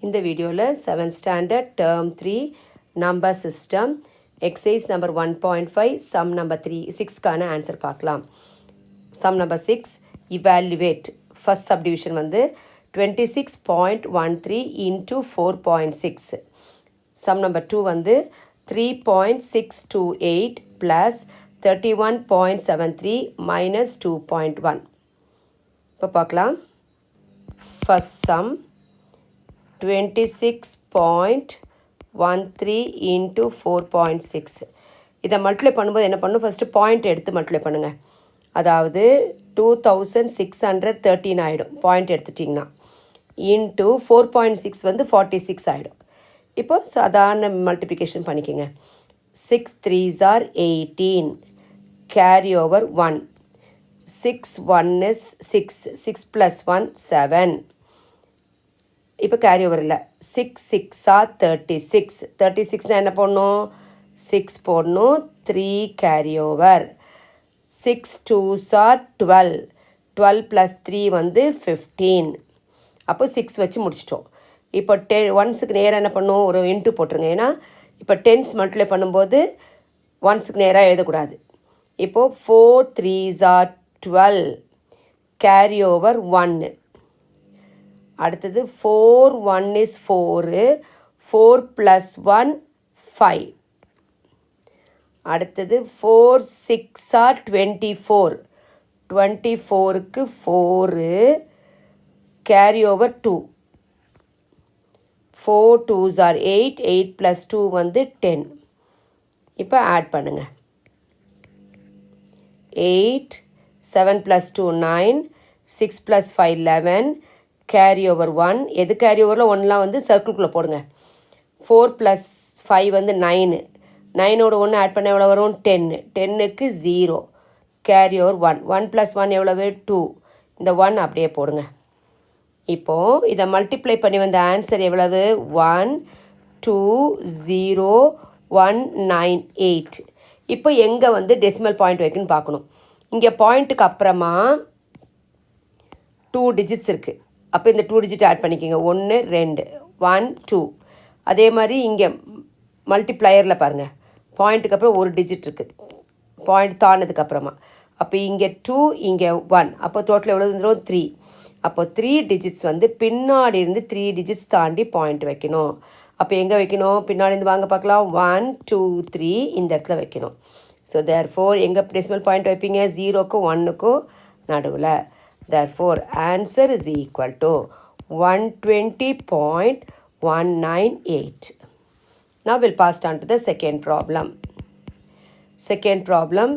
இந்த வீடியோவில் 7th standard term 3 number system exercise number 1.5 sum number 6க்கான ஆன்சர் பார்க்கலாம். Sum number 6 evaluate first subdivision வந்து 26.13 into 4.6. சம் நம்பர் 2 வந்து 3.628 plus 31.73 minus 2.1. இப்போ பார்க்கலாம். First sum 26.13 into 4.6. இதை மல்டிப்ளை பண்ணும்போது என்ன பண்ணணும், ஃபஸ்ட்டு பாயிண்ட் எடுத்து மல்டிப்ளை பண்ணுங்கள். அதாவது 2613 ஆகிடும் பாயிண்ட் எடுத்துட்டிங்கன்னா. இன்ட்டு 4.6 வந்து 46 ஆகிடும். இப்போ சாதாரண மல்டிப்ளிகேஷன் பண்ணிக்கோங்க. 6 3s are 18, carry over 1, 6 1 is 6, 6 plus 1 7. இப்போ கேரி ஓவர் இல்லை. 6 6 are 36, 36 என்ன போடணும், 6 போடணும், 3 carry over. 6 2s are 12, 12 plus 3 வந்து 15. அப்போ 6 வச்சு முடிச்சிட்டோம். இப்போ 1ஸுக்கு நேராக என்ன பண்ணும், ஒரு இன்ட்டு போட்டுருங்க. ஏன்னா இப்போ 10s மல்டிப்ளை பண்ணும்போது 1ஸுக்கு நேராக எழுதக்கூடாது. இப்போது 4 3s are 12, கேரி ஓவர் 1. அடுத்தது 4 1 is 4, 4 plus 1 5. அடுத்தது 4 6 are 24, 24க்கு 4, carry over 2. 4 2s are 8, 8 plus 2 வந்து 10. இப்போ ஆட் பண்ணுங்கள். 8 7 plus 2 9, 6 plus 5 11, கேரி ஓவர் 1. எது கேரி ஓவரில் 1லாம் வந்து சர்க்கிள்குள்ளே போடுங்க. 4 plus 5 வந்து 9, 9ஓட 1 ஆட் பண்ண எவ்வளோ வரும், 10, 10க்கு 0, கேரி ஓவர் 1, 1 plus 1 எவ்வளவு 2, இந்த 1 அப்படியே போடுங்க. இப்போது இதை மல்டிப்ளை பண்ணி வந்த ஆன்சர் எவ்வளவு, 1 2 0 1 9 8. இப்போ எங்கே வந்து டெசிமல் பாயிண்ட் வைக்கணும்னு பார்க்கணும். இங்கே பாயிண்ட்டுக்கு அப்புறமா 2 டிஜிட்ஸ் இருக்குது. அப்போ இந்த 2 டிஜிட் ஆட் பண்ணிக்கோங்க. 1 2 1 2. அதே மாதிரி இங்கே மல்டிப்ளையரில் பாருங்கள், பாயிண்ட்டுக்கு அப்புறம் ஒரு டிஜிட் இருக்குது பாயிண்ட் தானதுக்கப்புறமா. அப்போ இங்கே 2 இங்கே 1, அப்போ டோட்டல் எவ்வளோ வந்துடும், 3. அப்போ 3 டிஜிட்ஸ் வந்து பின்னாடி இருந்து 3 டிஜிட்ஸ் தாண்டி பாயிண்ட் வைக்கணும். அப்போ எங்கே வைக்கணும், பின்னாடி இருந்து வாங்க பார்க்கலாம். 1 2 3 இந்த இடத்துல வைக்கணும். ஸோ தேர்ஃபோர் எங்கே டெசிமல் பாயிண்ட் வைப்பீங்க, 0க்கும் 1க்கும் நடுவில். Therefore, answer is equal to 120.198. Now we'll pass on to the second problem. Second problem,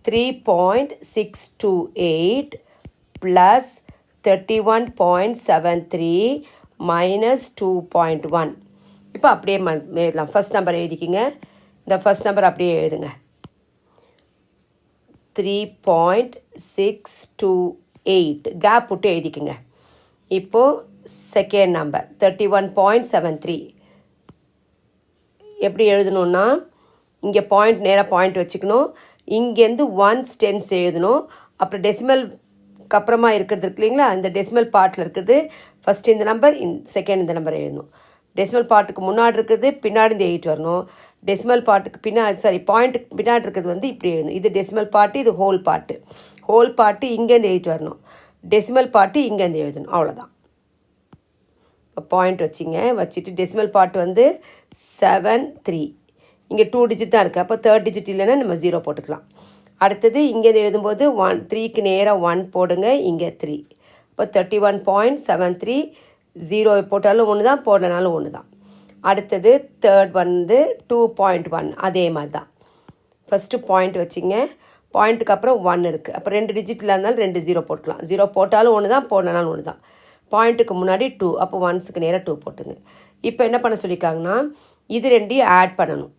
3.628 plus 31.73 minus 2.1. இப்போ அப்படியே எழுதலாம். ஃபர்ஸ்ட் நம்பர் எழுதிக்கிங்க. இந்த ஃபர்ஸ்ட் நம்பர் அப்படியே எழுதுங்க. 3.628 கேப் விட்டு எழுதிக்குங்க. இப்போது செகண்ட் நம்பர் 31.73 எப்படி எழுதணுன்னா, இங்கே பாயிண்ட் நேராக பாயிண்ட் வச்சுக்கணும். இங்கேருந்து 1s 10s எழுதணும். அப்புறம் டெசிமலுக்கு அப்புறமா இருக்கிறது இருக்கு இல்லைங்களா, இந்த டெசிமல் பார்ட்டில் இருக்குது ஃபஸ்ட்டு இந்த நம்பர், செகண்ட் இந்த நம்பர் எழுதணும். டெசிமல் பார்ட்டுக்கு முன்னாடி இருக்குது பின்னாடி இந்த 8 வரணும். டெசிமல் பார்ட்டுக்கு பின்னாடி பாயிண்ட்டுக்கு பின்னாடி இருக்கிறது வந்து இப்படி எழுதணும். இது டெசிமல் பார்ட்டு, இது ஹோல் பார்ட்டு. ஹோல் பார்ட்டு இங்கேருந்து 8 வரணும். டெசிமல் பார்ட்டு இங்கேருந்து எழுதணும். அவ்வளோதான். இப்போ பாயிண்ட் வச்சிங்க. வச்சுட்டு டெசிமல் பார்ட்டு வந்து 7 3. இங்கே 2 டிஜிட் தான் இருக்குது. அப்போ தேர்ட் டிஜிட் இல்லைன்னா நம்ம 0 போட்டுக்கலாம். அடுத்தது இங்கேருந்து எழுதும்போது 1 3க்கு நேராக 1 போடுங்க. இங்கே 3. இப்போ 31.73. 0 போட்டாலும் ஒன்று தான், போடனாலும் ஒன்று தான். அடுத்தது தேர்ட் வந்து 2.1. அதே மாதிரி தான். ஃபஸ்ட்டு பாயிண்ட் வச்சிங்க. பாயிண்ட்டுக்கு அப்புறம் 1 இருக்குது. அப்போ 2 டிஜிட்டில் இருந்தாலும் 2 0 போட்டுக்கலாம். 0 போட்டாலும் ஒன்று தான், போடனாலும் ஒன்று தான். பாயிண்ட்டுக்கு முன்னாடி 2, அப்போ 1ஸுக்கு நேராக 2 போட்டுங்க. இப்போ என்ன பண்ண சொல்லியிருக்காங்கன்னா, இது ரெண்டையும் ஆட் பண்ணணும்.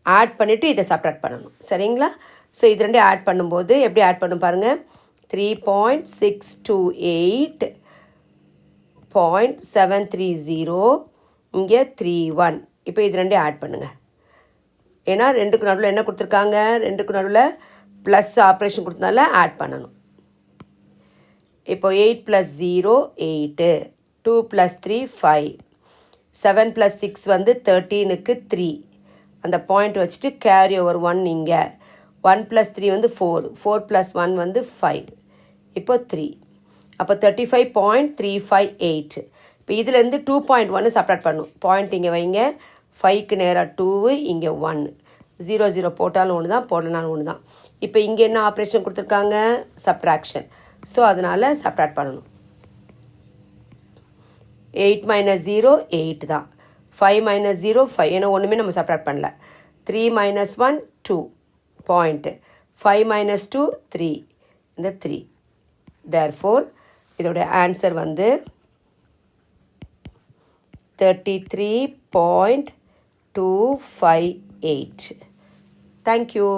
ஆட் பண்ணிவிட்டு இதை சப்ட்ராக்ட் பண்ணணும். சரிங்களா? ஸோ இது ரெண்டையும் ஆட் பண்ணும்போது எப்படி ஆட் பண்ணும் பாருங்கள். 3.628.730 இங்கே 31. இப்போ இது ரெண்டையும் ஆட் பண்ணுங்கள். ஏன்னா ரெண்டுக்கு நடுவில் என்ன கொடுத்துருக்காங்க, ரெண்டுக்கு நடுவில் ப்ளஸ் ஆப்ரேஷன் கொடுத்தனால ஆட் பண்ணணும். இப்போ 8 + 0 8, 2 + 3 5, 7 + 6 வந்து 13க்கு 3. அந்த பாயிண்ட் வச்சுட்டு கேரி ஓவர் 1 இங்கே. 1 + 3 வந்து 4. 4 + 1 வந்து 5. இப்போ 3. அப்போ 35.358. இப்போ இதுலேருந்து 2.1 சப்ராக்ட் பண்ணும். பாயிண்ட் இங்கே வைங்க. 5க்கு நேராக 2, இங்கே 1. 0 0 போட்டாலும் ஒன்று தான், போடலனாலும் ஒன்று தான். இப்போ இங்கே என்ன ஆப்ரேஷன் கொடுத்துருக்காங்க? சப்ராக்ஷன். ஸோ அதனால் சப்ராக்ட் பண்ணணும். 8 - 0 8 தான். 5 - 0 5. ஏன்னா ஒன்றுமே நம்ம சப்ராக்ட் பண்ணல. 3 - 1 2 பாயிண்ட்டு. 5 - 2 3. இந்த 3. தேர்ஃபோர் இதோடைய ஆன்சர் வந்து 33.258. தேங்க்யூ.